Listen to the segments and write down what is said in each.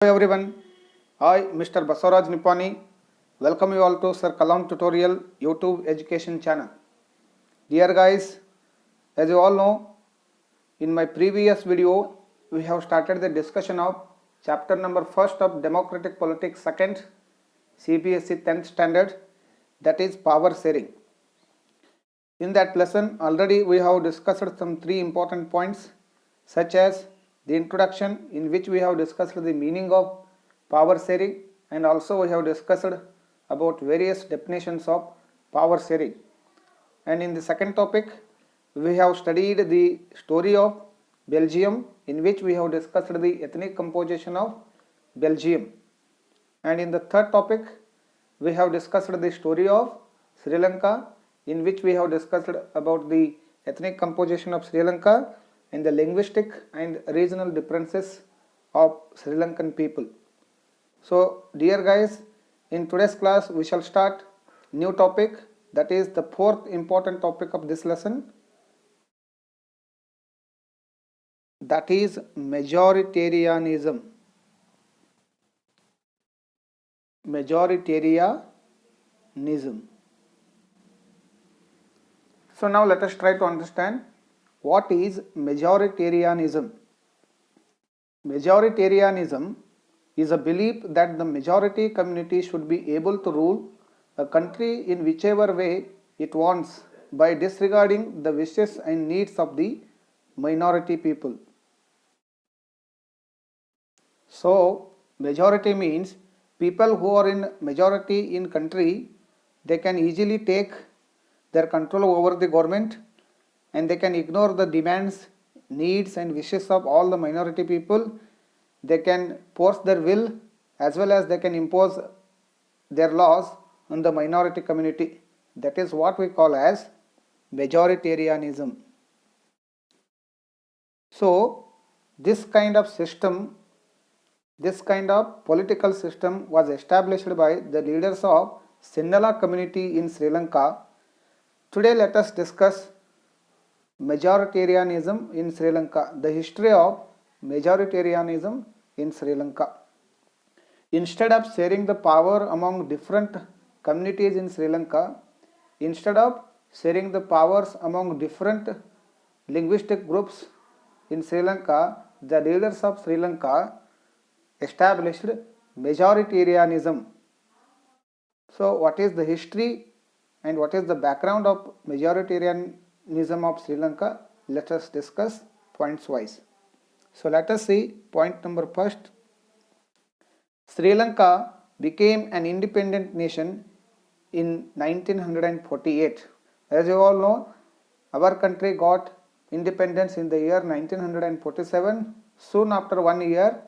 Hello everyone, I Mr. Basaraj Nipani welcome you all to Sir Kalam Tutorial YouTube education channel. Dear guys, as you all know, in my previous video we have started the discussion of chapter number 1st of Democratic Politics 2nd CBSE 10th standard, that is power sharing. In that lesson already we have discussed some three important points, such as the introduction, in which we have discussed the meaning of power sharing, and also we have discussed about various definitions of power sharing. And in the second topic we have studied the story of Belgium, in which we have discussed the ethnic composition of Belgium. And in the third topic we have discussed the story of Sri Lanka, in which we have discussed about the ethnic composition of Sri Lanka and the linguistic and regional differences of Sri Lankan people. So dear guys, in today's class we shall start new topic, that is the fourth important topic of this lesson, that is majoritarianism. Majoritarianism. So now let us try to understand what is majoritarianism. Majoritarianism is a belief that the majority community should be able to rule a country in whichever way it wants by disregarding the wishes and needs of the minority people. So majority means people who are in majority in country, they can easily take their control over the government, and they can ignore the demands, needs and wishes of all the minority people. They can force their will as well as they can impose their laws on the minority community. That is what we call as majoritarianism. So this kind of system, this kind of political system was established by the leaders of Sinhala community in Sri Lanka. Today let us discuss majoritarianism in Sri Lanka, the history of majoritarianism in Sri Lanka. Instead of sharing the power among different communities in Sri Lanka, instead of sharing the powers among different linguistic groups in Sri Lanka, the leaders of Sri Lanka established majoritarianism. So what is the history and what is the background of majoritarianism of Sri Lanka? Let us discuss points wise. So let us see point number first. Sri Lanka became an independent nation in 1948. As you all know, our country got independence in the year 1947. Soon after 1 year,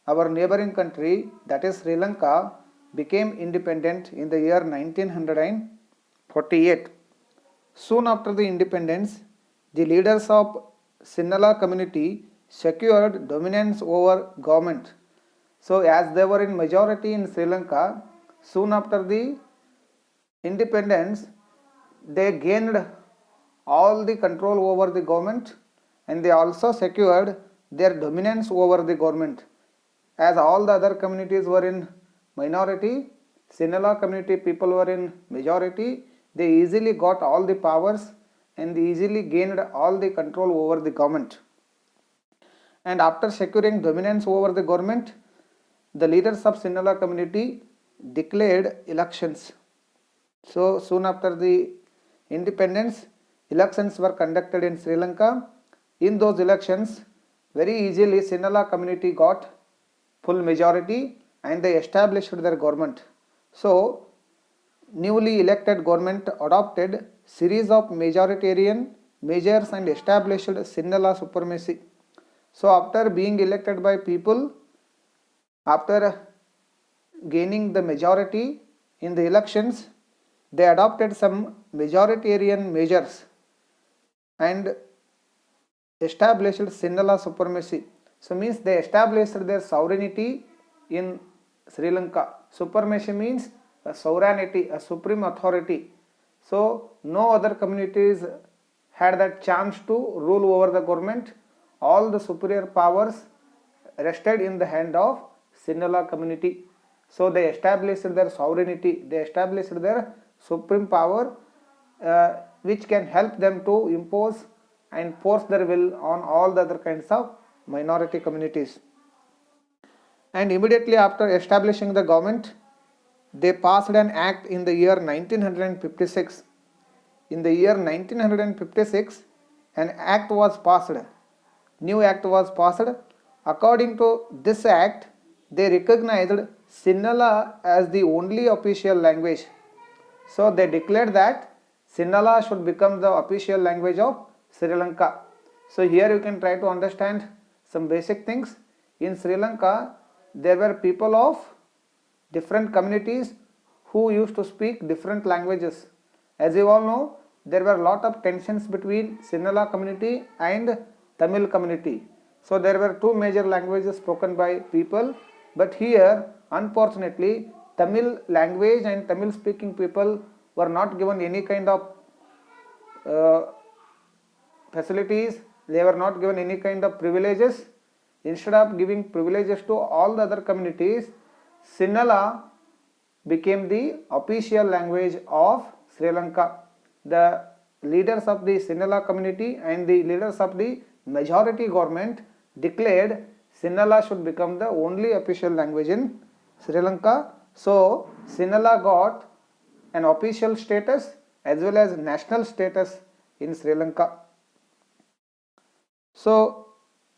our neighboring country, that is Sri Lanka, became independent in the year 1948. Soon after the independence, the leaders of Sinhala community secured dominance over government. So as they were in majority in Sri Lanka, soon after the independence, they gained all the control over the government, and they also secured their dominance over the government. As all the other communities were in minority, Sinhala community people were in majority. They easily got all the powers and they easily gained all the control over the government. And after securing dominance over the government, the leaders of Sinhala community declared elections. So soon after the independence, elections were conducted in Sri Lanka. In those elections, very easily Sinhala community got full majority and they established their government. So newly elected government adopted series of majoritarian measures and established Sinhala supremacy. So after being elected by people, after gaining the majority in the elections, they adopted some majoritarian measures and established Sinhala supremacy. So means they established their sovereignty in Sri Lanka. Supremacy means a sovereignty, a supreme authority. So no other communities had that chance to rule over the government. All the superior powers rested in the hand of Sinhala community. So they established their sovereignty, they established their supreme power, which can help them to impose and force their will on all the other kinds of minority communities. And immediately after establishing the government, they passed an act in the year 1956. In the year 1956, an act was passed. New act was passed. According to this act, they recognized Sinhala as the only official language. So they declared that Sinhala should become the official language of Sri Lanka. So here you can try to understand some basic things. In Sri Lanka, there were people of different communities who used to speak different languages. As you all know, there were a lot of tensions between Sinhala community and Tamil community. So there were two major languages spoken by people, but here unfortunately Tamil language and Tamil speaking people were not given any kind of facilities, they were not given any kind of privileges. Instead of giving privileges to all the other communities, Sinhala became the official language of Sri Lanka. The leaders of the Sinhala community and the leaders of the majority government declared Sinhala should become the only official language in Sri Lanka. So Sinhala got an official status as well as national status in Sri Lanka. So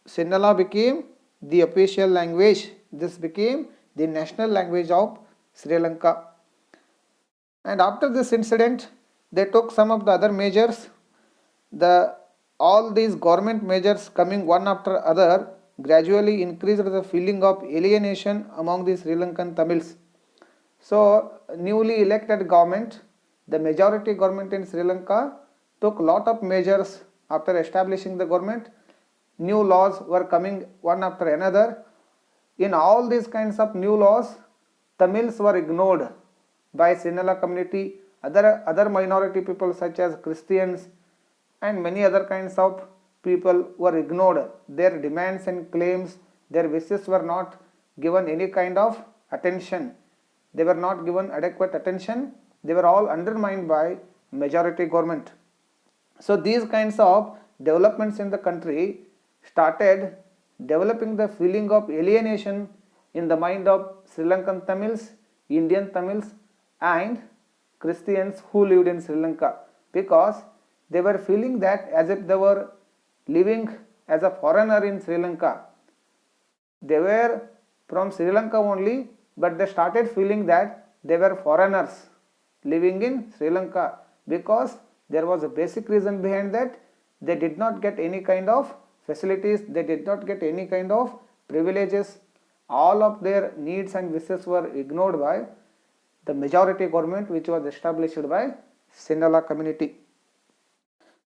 Sinhala became the official language. This became the national language of Sri Lanka. And after this incident, they took some of the other measures. All these government measures coming one after other gradually increased the feeling of alienation among the Sri Lankan Tamils. So newly elected government, the majority government in Sri Lanka, took lot of measures after establishing the government. New laws were coming one after another. In all these kinds of new laws, Tamils were ignored by Sinhala community, other minority people such as Christians and many other kinds of people were ignored. Their demands and claims, their wishes were not given any kind of attention. They were not given adequate attention. They were all undermined by majority government. So these kinds of developments in the country started developing the feeling of alienation in the mind of Sri Lankan Tamils, Indian Tamils and Christians who lived in Sri Lanka, because they were feeling that as if they were living as a foreigner in Sri Lanka. They were from Sri Lanka only, but they started feeling that they were foreigners living in Sri Lanka, because there was a basic reason behind that. They did not get any kind of facilities, they did not get any kind of privileges. All of their needs and wishes were ignored by the majority government, which was established by Sinhala community.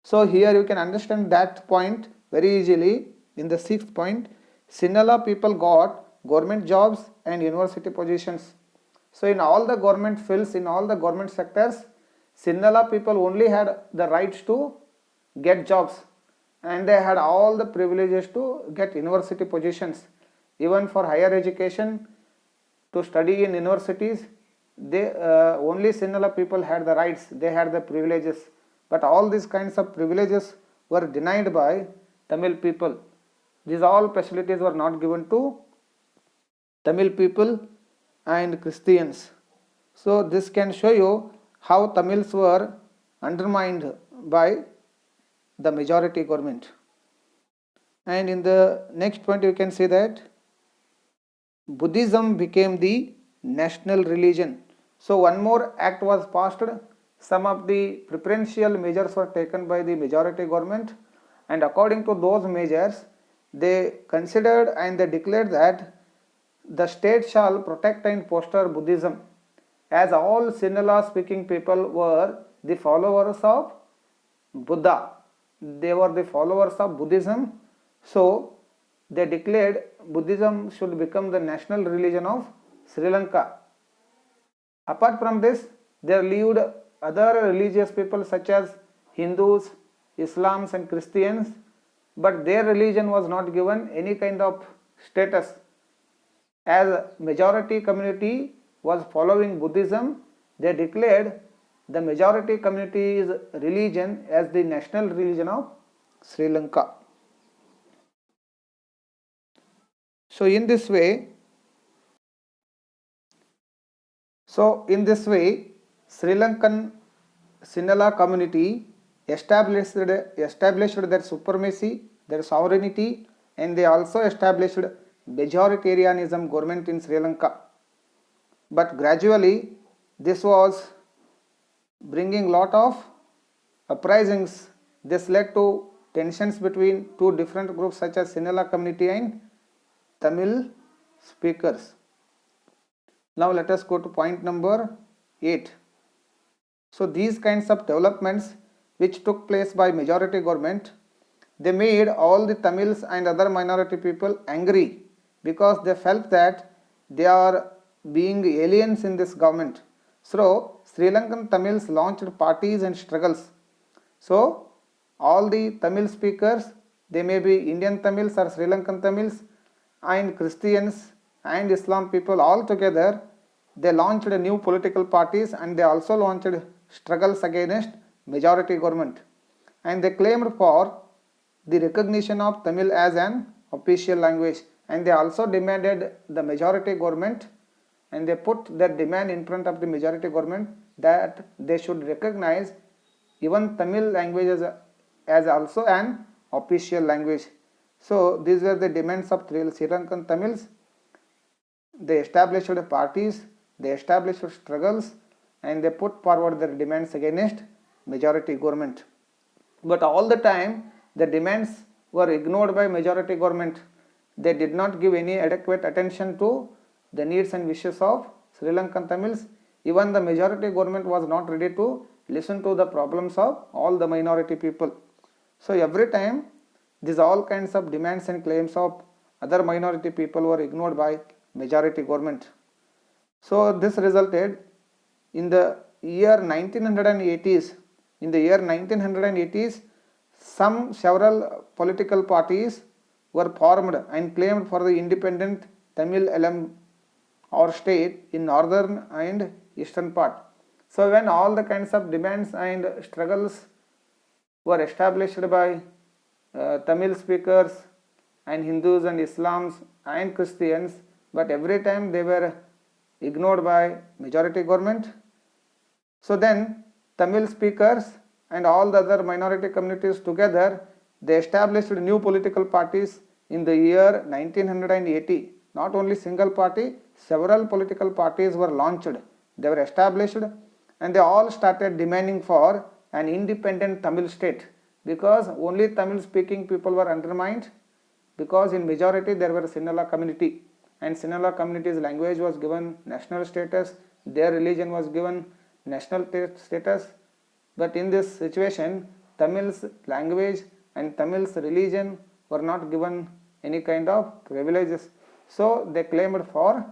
So here you can understand that point very easily. In the 6th point, Sinhala people got government jobs and university positions. So in all the government fields, in all the government sectors, Sinhala people only had the rights to get jobs, and they had all the privileges to get university positions. Even for higher education, to study in universities, they only Sinhala people had the rights, they had the privileges, but all these kinds of privileges were denied by Tamil people. These all facilities were not given to Tamil people and Christians. So this can show you how Tamils were undermined by the majority government. And in the next point you can see that Buddhism became the national religion. So one more act was passed. Some of the preferential measures were taken by the majority government, and according to those measures, they considered and they declared that the state shall protect and foster Buddhism, as all Sinhala speaking people were the followers of Buddha. They were the followers of Buddhism. So they declared Buddhism should become the national religion of Sri Lanka. Apart from this, there lived other religious people such as Hindus, Islams and Christians, but their religion was not given any kind of status. as majority community was following Buddhism, they declared the majority community's religion as the national religion of Sri Lanka. So in this way, Sri Lankan Sinhala community established their supremacy, their sovereignty, and they also established majoritarianism government in Sri Lanka. But gradually, this was bringing lot of uprisings. This led to tensions between two different groups such as Sinhala community and Tamil speakers. Now let us go to point number 8. So these kinds of developments which took place by majority government, they made all the Tamils and other minority people angry because they felt that they are being aliens in this government. So Sri Lankan Tamils launched parties and struggles. So all the Tamil speakers, they may be Indian Tamils or Sri Lankan Tamils, and Christians and Islam people all together, they launched new political parties and they also launched struggles against majority government, and they claimed for the recognition of Tamil as an official language, and they also demanded the majority government, and they put their demand in front of the majority government that they should recognize even Tamil language as also an official language. So these were the demands of Sri Lankan Tamils. They established parties, they established struggles, and they put forward their demands against majority government. But all the time the demands were ignored by majority government. They did not give any adequate attention to the needs and wishes of Sri Lankan Tamils. Even the majority government was not ready to listen to the problems of all the minority people. So every time these all kinds of demands and claims of other minority people were ignored by majority government. So this resulted in the year 1980s. In the year 1980s, several political parties were formed and claimed for the independent Tamil elam or state in northern and eastern part. So when all the kinds of demands and struggles were established by Tamil speakers and Hindus and Islams and Christians, but every time they were ignored by majority government. So then Tamil speakers and all the other minority communities together, they established new political parties in the year 1980. Not only single party, several political parties were launched. They were established and they all started demanding for an independent Tamil state, because only Tamil speaking people were undermined, because in majority there were Sinhala community, and Sinhala community's language was given national status, their religion was given national status. But in this situation, Tamil's language and Tamil's religion were not given any kind of privileges. So they claimed for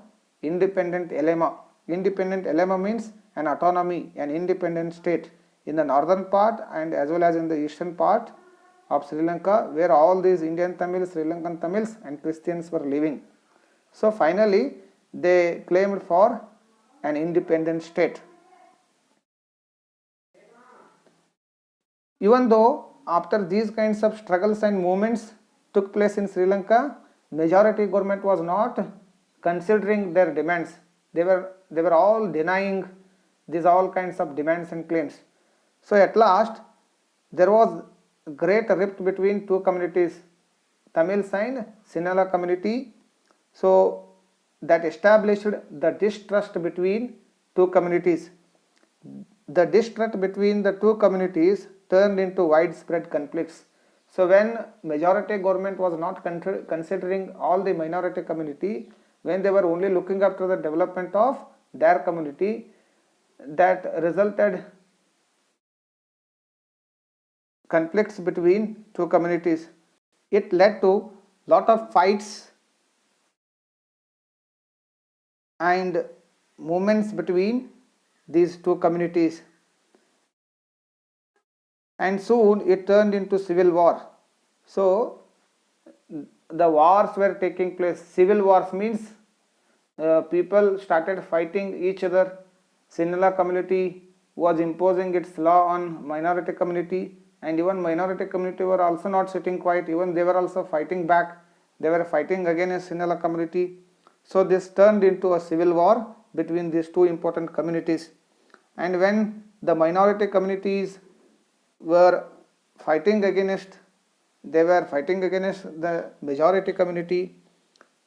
independent elema. Independent elema means an autonomy, an independent state in the northern part and as well as in the eastern part of Sri Lanka, where all these Indian Tamils, Sri Lankan Tamils and Christians were living. So finally they claimed for an independent state. Even though after these kinds of struggles and movements took place in Sri Lanka, majority government was not considering their demands. They were all denying these all kinds of demands and claims. So at last there was great rift between two communities, Tamils and Sinhala community. So that established the distrust between two communities. The distrust between the two communities turned into widespread conflicts. So when majority government was not considering all the minority community, when they were only looking after the development of their community, that resulted conflicts between two communities. It led to lot of fights and movements between these two communities, and soon it turned into civil war. So the wars were taking place. Civil wars means people started fighting each other. Sinhala community was imposing its law on minority community, and even minority community were also not sitting quiet. Even they were also fighting back. They were fighting against Sinhala community. So this turned into a civil war between these two important communities. And when the minority communities were fighting against, they were fighting against the majority community.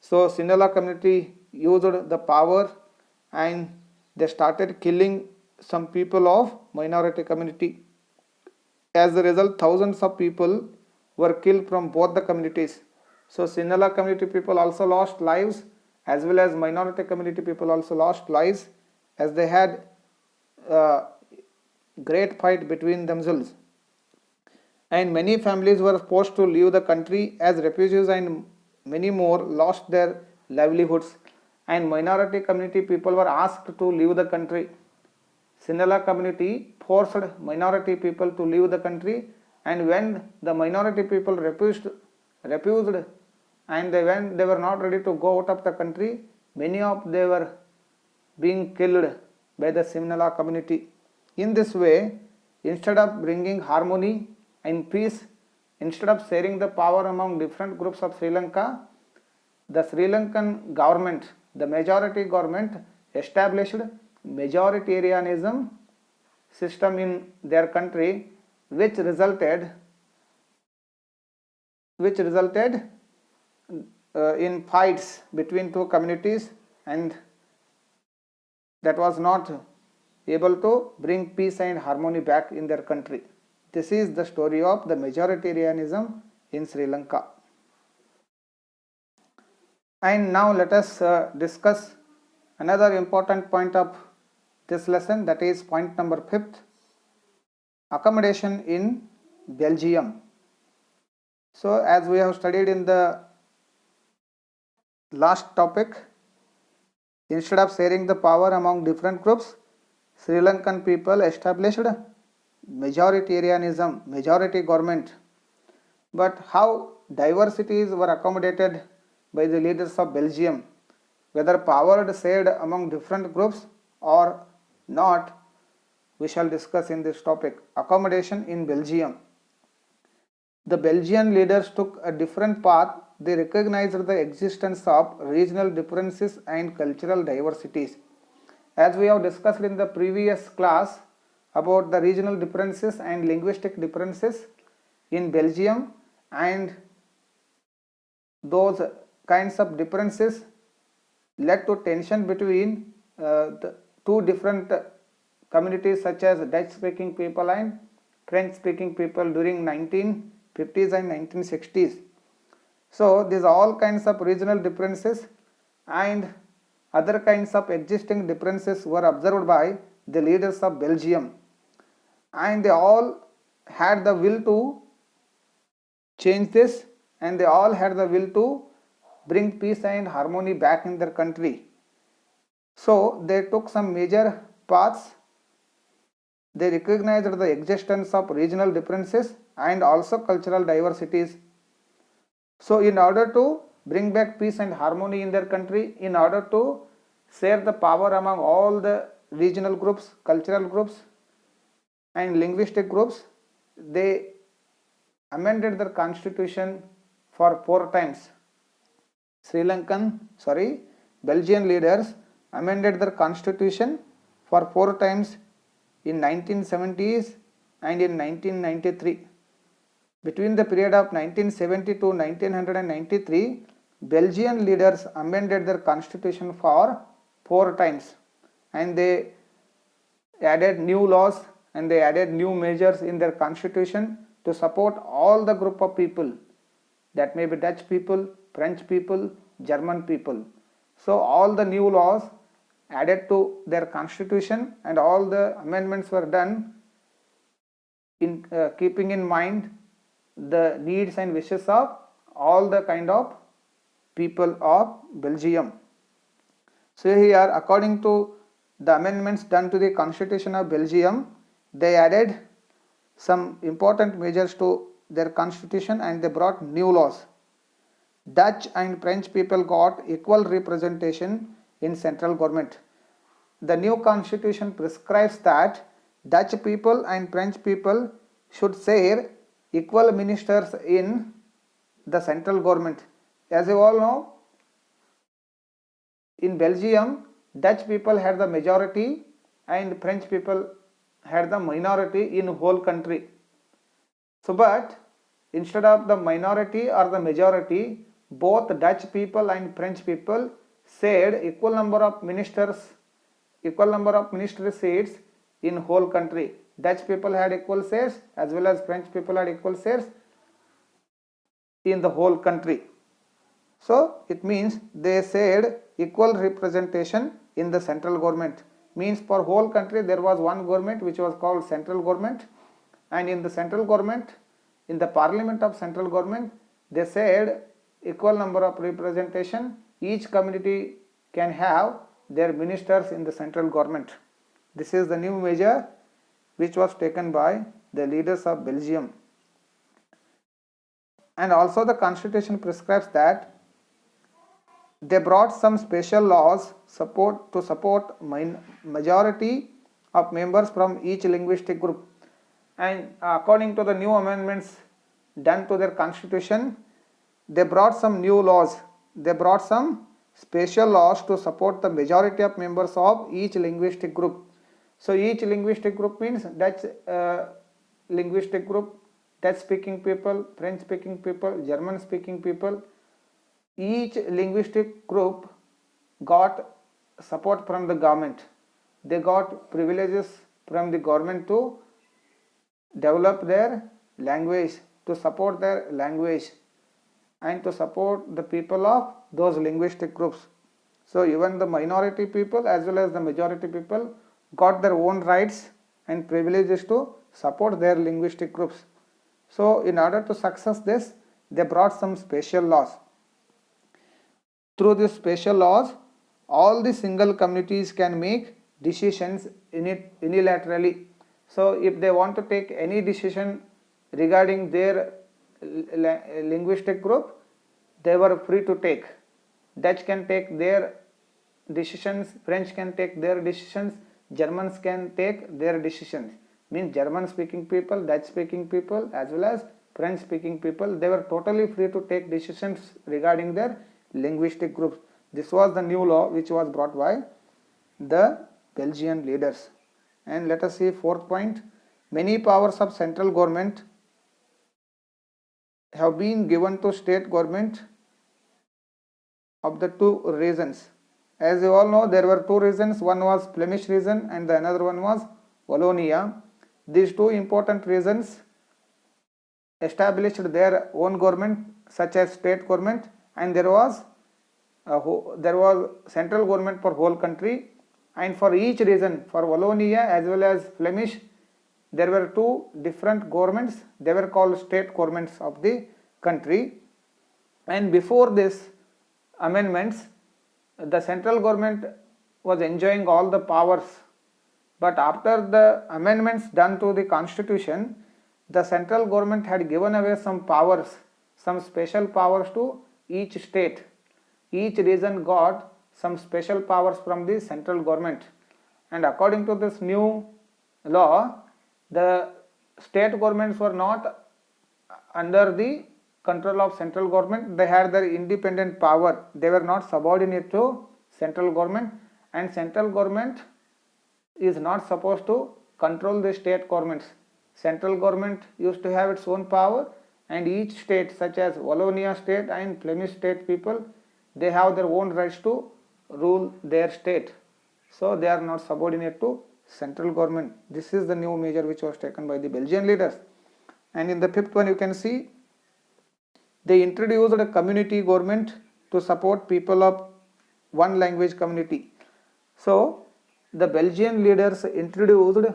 So Sinhala community used the power and they started killing some people of minority community. As a result, thousands of people were killed from both the communities. So Sinhala community people also lost lives, as well as minority community people also lost lives, as they had great fight between themselves. And many families were forced to leave the country as refugees, and many more lost their livelihoods, and minority community people were asked to leave the country. Sinhala community forced minority people to leave the country, and when the minority people refused and when they were not ready to go out of the country, many of them were being killed by the Sinhala community. In this way, instead of bringing harmony and peace, instead of sharing the power among different groups of Sri Lanka, the Sri Lankan government, the majority government, established majoritarianism system in their country, which resulted in fights between two communities, and that was not able to bring peace and harmony back in their country. This is the story of the majoritarianism in Sri Lanka. And now let us discuss another important point of this lesson, that is point number 5th, accommodation in Belgium. So as we have studied in the last topic, instead of sharing the power among different groups, Sri Lankan people established majoritarianism, majority government. But how diversities were accommodated by the leaders of Belgium, whether power was shared among different groups or not, we shall discuss in this topic, accommodation in Belgium. The Belgian leaders took a different path. They recognized the existence of regional differences and cultural diversities. As we have discussed in the previous class about the regional differences and linguistic differences in Belgium, and those kinds of differences led to tension between the two different communities, such as Dutch speaking people and French speaking people during 1950s and 1960s. So these all kinds of regional differences and other kinds of existing differences were observed by the leaders of Belgium, and they all had the will to change this, and they all had the will to bring peace and harmony back in their country. So they took some major paths. They recognized the existence of regional differences and also cultural diversities. So in order to bring back peace and harmony in their country, in order to share the power among all the regional groups, cultural groups and linguistic groups, they amended their constitution for 4 times. Belgian leaders amended their constitution for 4 times in 1970s and in 1993. Between the period of 1970 to 1993, Belgian leaders amended their constitution for 4 times, and they added new laws and they added new measures in their constitution to support all the group of people, that may be Dutch people, French people, German people. So all the new laws added to their constitution and all the amendments were done in keeping in mind the needs and wishes of all the kind of people of Belgium. So here, according to the amendments done to the constitution of Belgium, they added some important measures to their constitution and they brought new laws. Dutch and French people got equal representation in central government. The new constitution prescribes that Dutch people and French people should share equal ministers in the central government. As you all know, in Belgium, Dutch people had the majority and French people had the minority in whole country. So, but instead of the minority or the majority, both Dutch people and French people shared equal number of ministry seats in whole country. Dutch people had equal shares as well as French people had equal shares in the whole country. So it means they shared equal representation in the central government. Means for whole country there was one government which was called central government, and in the central government, in the parliament of central government, they said equal number of representation. Each community can have their ministers in the central government. This is the new measure which was taken by the leaders of Belgium. And also the constitution prescribes that they brought some special laws to support majority of members from each linguistic group. And according to the new amendments done to their constitution, they brought some new laws. They brought some special laws to support the majority of members of each linguistic group. So each linguistic group means Dutch linguistic group, Dutch speaking people, French speaking people, German speaking people. Each linguistic group got support from the government. They got privileges from the government to develop their language, to support their language, and to support the people of those linguistic groups. So even the minority people as well as the majority people got their own rights and privileges to support their linguistic groups. So in order to success this, they brought some special laws. Through these special laws, all the single communities can make decisions unilaterally. So if they want to take any decision regarding their linguistic group, they were free to take. Dutch can take their decisions, French can take their decisions, Germans can take their decisions. Means German speaking people, Dutch speaking people as well as French speaking people, they were totally free to take decisions regarding their linguistic groups. This was the new law which was brought by the Belgian leaders. And let us see fourth point. Many powers of central government have been given to state government of the two regions. As you all know, there were two regions. One was Flemish region and the another one was Wallonia. These two important regions established their own government, such as state government, and there was central government for whole country. And for each region, for Wallonia as well as Flemish, there were two different governments. They were called state governments of the country. And before this amendments, the central government was enjoying all the powers. But after the amendments done to the constitution, the central government had given away some powers, some special powers to each state. Each region got some special powers from the central government. And according to this new law, the state governments were not under the control of central government. They had their independent power. They were not subordinate to central government, and central government is not supposed to control the state governments. Central government used to have its own power, and each state, such as Wallonia state and Flemish state people, they have their own rights to rule their state. So they are not subordinate to central government. This is the new measure which was taken by the Belgian leaders. And in the fifth one, you can see they introduced a community government to support people of one language community. So the Belgian leaders introduced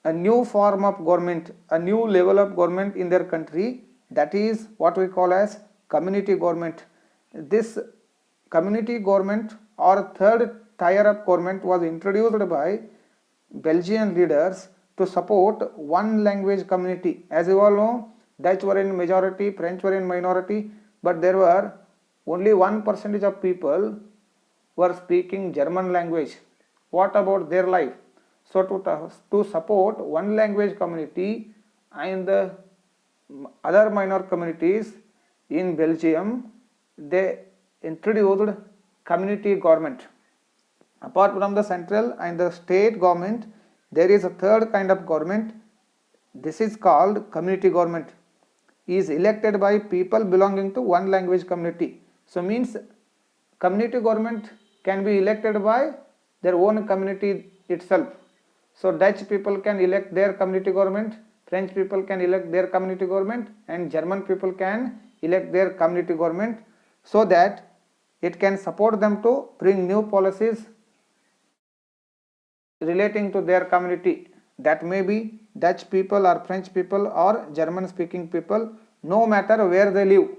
a new form of government, a new level of government in their country, that is what we call as community government. This community government or third tier of government was introduced by Belgian leaders to support one language community. As you all know, Dutch were in majority, French were in minority, but there were only 1% of people were speaking German language. What about their life? So to support one language community and the other minor communities in Belgium, they introduced community government. Apart from the central and the state government, there is a third kind of government. This is called community government. Is elected by people belonging to one language community. So means community government can be elected by their own community itself. So Dutch people can elect their community government, French people can elect their community government, and German people can elect their community government, so that it can support them to bring new policies relating to their community. That may be Dutch people or French people or German speaking people, no matter where they live.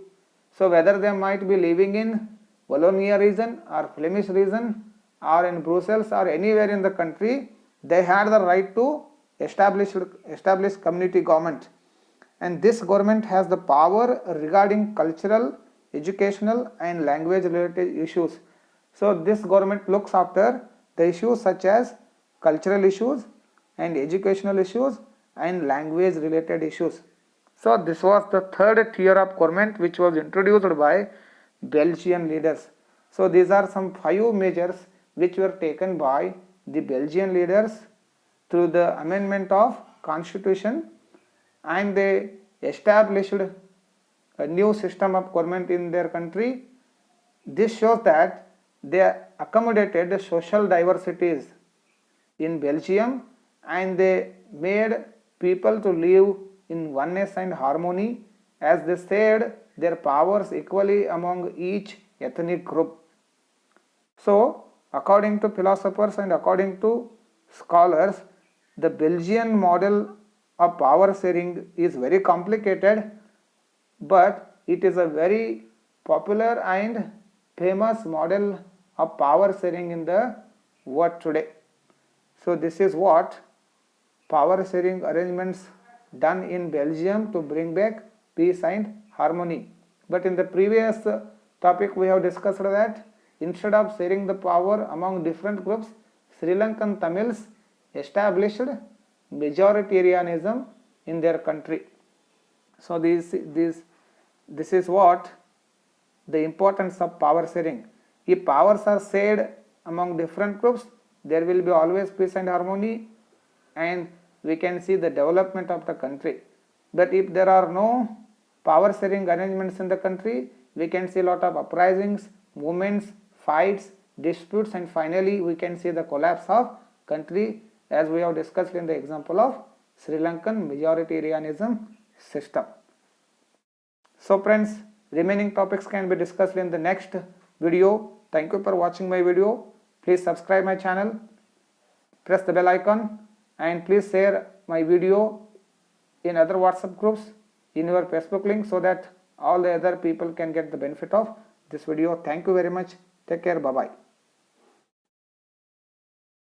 So whether they might be living in Wallonia region or Flemish region or in Brussels or anywhere in the country, they had the right to establish community government. And this government has the power regarding cultural, educational and language related issues. So this government looks after the issues such as cultural issues and educational issues and language related issues. So this was the third tier of government which was introduced by Belgian leaders. So these are some 5 measures which were taken by the Belgian leaders through the amendment of constitution, and they established a new system of government in their country. This shows that they accommodated social diversities in Belgium and they made people to live in oneness and harmony, as they shared their powers equally among each ethnic group. So according to philosophers and according to scholars, the Belgian model of power sharing is very complicated, but it is a very popular and famous model of power sharing in the world today. So this is what power sharing arrangements done in Belgium to bring back peace and harmony. But in the previous topic we have discussed that instead of sharing the power among different groups, Sri Lankan Tamils established majoritarianism in their country. So this is what the importance of power sharing. If powers are shared among different groups, there will be always peace and harmony, and we can see the development of the country. But if there are no power sharing arrangements in the country, we can see a lot of uprisings, movements, fights, disputes, and finally we can see the collapse of country, as we have discussed in the example of Sri Lankan majoritarianism system. So friends, remaining topics can be discussed in the next video. Thank you for watching my video. Please subscribe my channel, press the bell icon, and please share my video in other WhatsApp groups, in your Facebook link, so that all the other people can get the benefit of this video. Thank you very much. Take care. Bye bye.